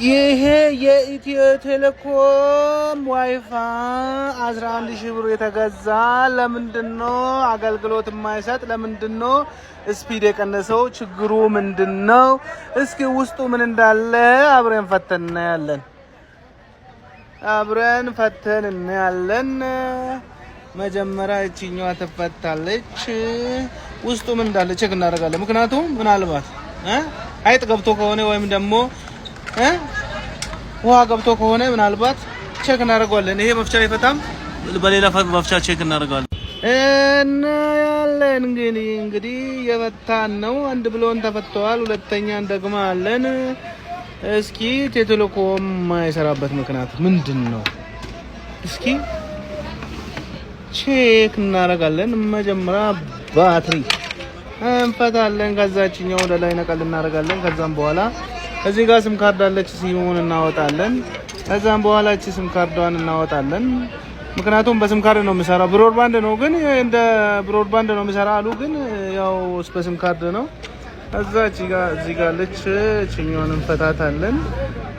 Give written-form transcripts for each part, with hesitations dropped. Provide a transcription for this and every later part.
ይሄ የኢትዮ ቴሌኮም ዋይፋይ 11000 ብር የተገዛ ለምንድነው አገልግሎት የማይሰጥ? ለምንድነው ስፒድ የቀነሰው? ችግሩ ምንድነው? እስኪ ውስጡ ምን እንዳለ አብረን ፈተን እናያለን። መጀመሪያ እቺኛዋ ተፈታለች። ውስጡ ምን እንዳለ ቼክ እናደርጋለን። ምክንያቱም ምናልባት አይጥ ገብቶ ከሆነ ወይም ደግሞ ውሃ ገብቶ ከሆነ ምናልባት ቼክ እናደርጋለን። ይሄ መፍቻ ይፈታም፣ በሌላ መፍቻ ቼክ እናደርጋለን እና ያለን እንግዲህ የፈታን ነው። አንድ ብሎን ተፈተዋል። ሁለተኛ እንደግማ አለን። እስኪ ቴሌኮም የማይሰራበት ምክንያት ምንድነው? እስኪ ቼክ እናደርጋለን። መጀመሪያ ባትሪ እንፈታለን። ከዛችኛው ወደ ላይ ነቀል እናደርጋለን። ከዛም በኋላ እዚህ ጋር ስም ካርድ አለች፣ ሲሙን እናወጣለን። ከዛም በኋላ እቺ ስም ካርዷን እናወጣለን። ምክንያቱም በስም ካርድ ነው የሚሰራው። ብሮድባንድ ነው ግን እንደ ብሮድባንድ ነው የሚሰራው አሉ፣ ግን ያው በስም ካርድ ነው። ከዛ እዚህ ጋር አለች፣ እቺኛውን እንፈታታለን።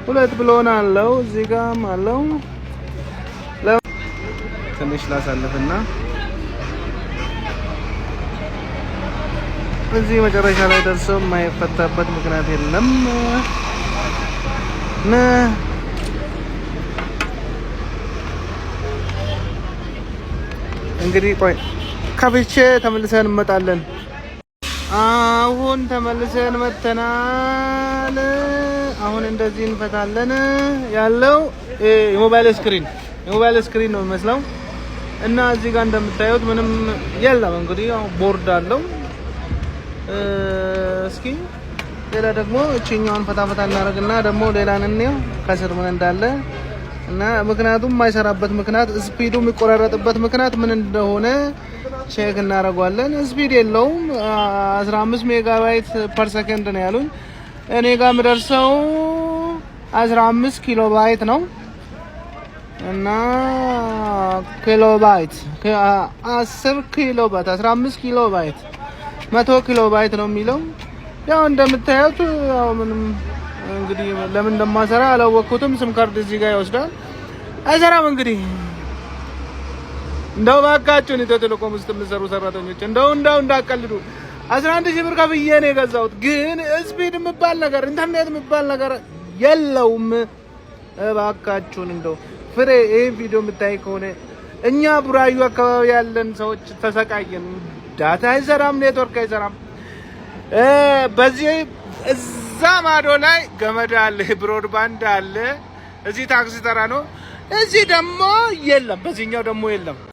ሁለት ብሎን አለው፣ እዚህ ጋርም አለው። ትንሽ ላሳልፍና እዚህ መጨረሻ ላይ ደርሶ የማይፈታበት ምክንያት የለም። እንግዲህ ቆይ ከፍቼ ተመልሰን እንመጣለን። አሁን ተመልሰን መተናል። አሁን እንደዚህ እንፈታለን። ያለው የሞባይል ስክሪን ነው የሚመስለው እና እዚህ ጋር እንደምታዩት ምንም የለም። እንግዲህ ያው ቦርድ አለው። እስኪ ሌላ ደግሞ እቺኛውን ፈታ እናደርግና ደግሞ ሌላ እንየው ከስር ምን እንዳለ እና ምክንያቱም የማይሰራበት ምክንያት ስፒዱ የሚቆራረጥበት ምክንያት ምን እንደሆነ ቼክ እናደርጋለን። ስፒድ የለውም 15 ሜጋባይት ፐር ሰከንድ ነው ያሉኝ። እኔ ጋር የምደርሰው 15 ኪሎባይት ነው እና ኪሎባይት 10 ኪሎባይት 15 ኪሎባይት 100 ኪሎባይት ነው የሚለው። ያው እንደምታዩት ያው ምንም እንግዲህ ለምን እንደማሰራ አላወቅኩትም። ስም ካርድ እዚህ ጋር ይወስዳል፣ አይሰራም። እንግዲህ እንደው ባካችሁን ኢትዮ ቴሌኮም ውስጥ የምትሰሩ ሰራተኞች እንደው እንዳቀልዱ 11000 ብር ከፍዬ ነው የገዛሁት፣ ግን ስፒድ የሚባል ነገር ኢንተርኔት የሚባል ነገር የለውም። ባካችሁን እንደው ፍሬ ይሄን ቪዲዮ የምታይ ከሆነ እኛ ቡራዩ አካባቢ ያለን ሰዎች ተሰቃየን። ዳታ አይሰራም፣ ኔትወርክ አይሰራም። በዚህ እዛ ማዶ ላይ ገመድ አለ፣ ብሮድባንድ አለ። እዚህ ታክሲ ተራ ነው፣ እዚህ ደግሞ የለም፣ በዚህኛው ደግሞ የለም።